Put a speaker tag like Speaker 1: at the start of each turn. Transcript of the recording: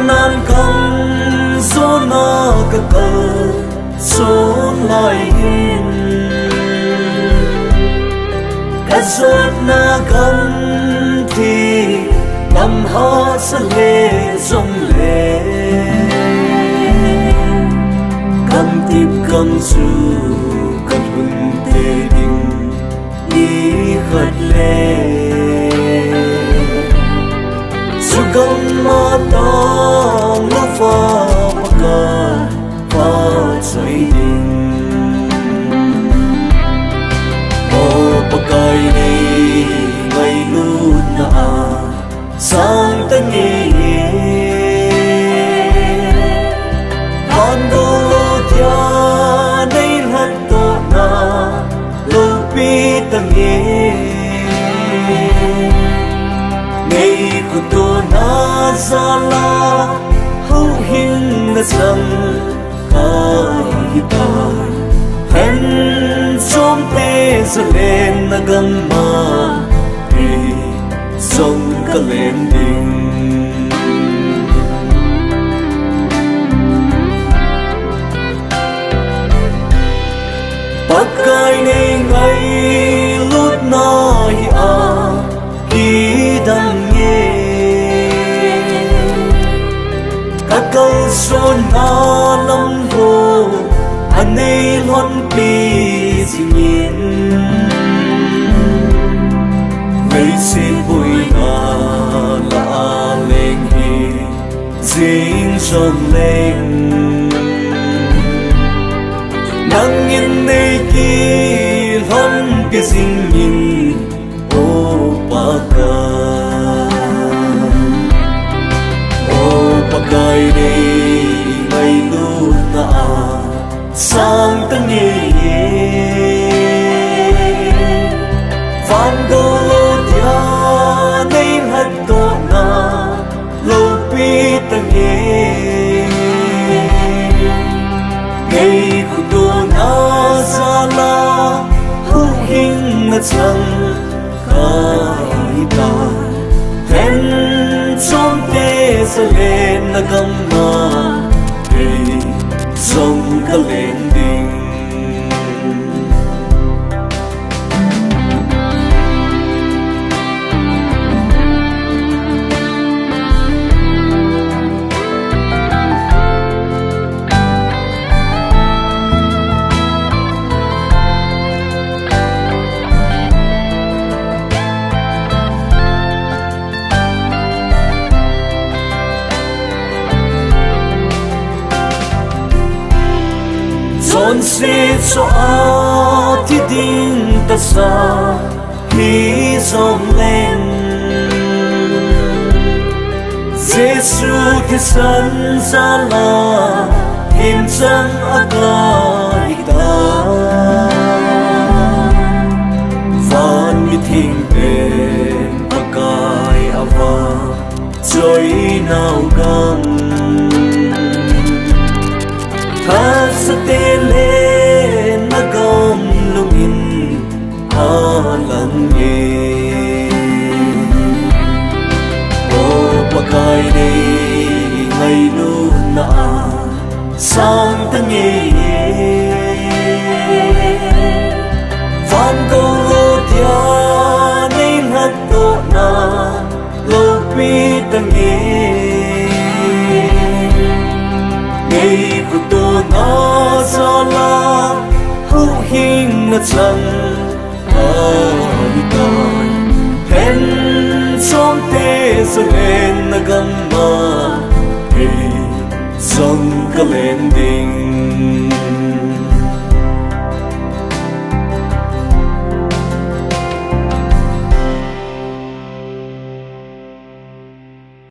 Speaker 1: nan kam zo na ka ka so lai hin ka zo na kam thi nam ha sa le zong le kam tip kam su kam hun te ding ni khat le su kam ma ta ma fa pa ka pa choi ding o pa kai ni ngai lu na sang ta nghe con đô cha đây hạt to na lu pi ta nghe ngày của tôi na za la hou hin na sang kai ta hen som te sa lên na gam ma sông cả lên đình bắc cái này ngay lúc nói khi đam nghe các câu son na lâm hồ anh ấy luôn bị gì nhìn ngày xin vui na la lên hi dính trong lên nắng nhìn này kia hơn cái dính nhìn ô ba cái đây ngày lúc na sang ta nghe van đô nên hạt to na lâu pi ta nghe ngày của tôi na za la hou hin na chang kai ta hen som te sa lên na gam ma hey song ka lên ding son se so a ti ding ta sa hi som lên Giêsu thì san sa la him chân a kai ta van mi thing bên a kai a va choi nau gam tha sa te le na gom lung in a lang ye o pa kai nei ngai lu na sang ta nghe van go lo dia nei hat to na lo pi ta nghe ngày của tôi na za la hou hin na chang ai tai hen som te sa lên na gam ma hey song ka lên ding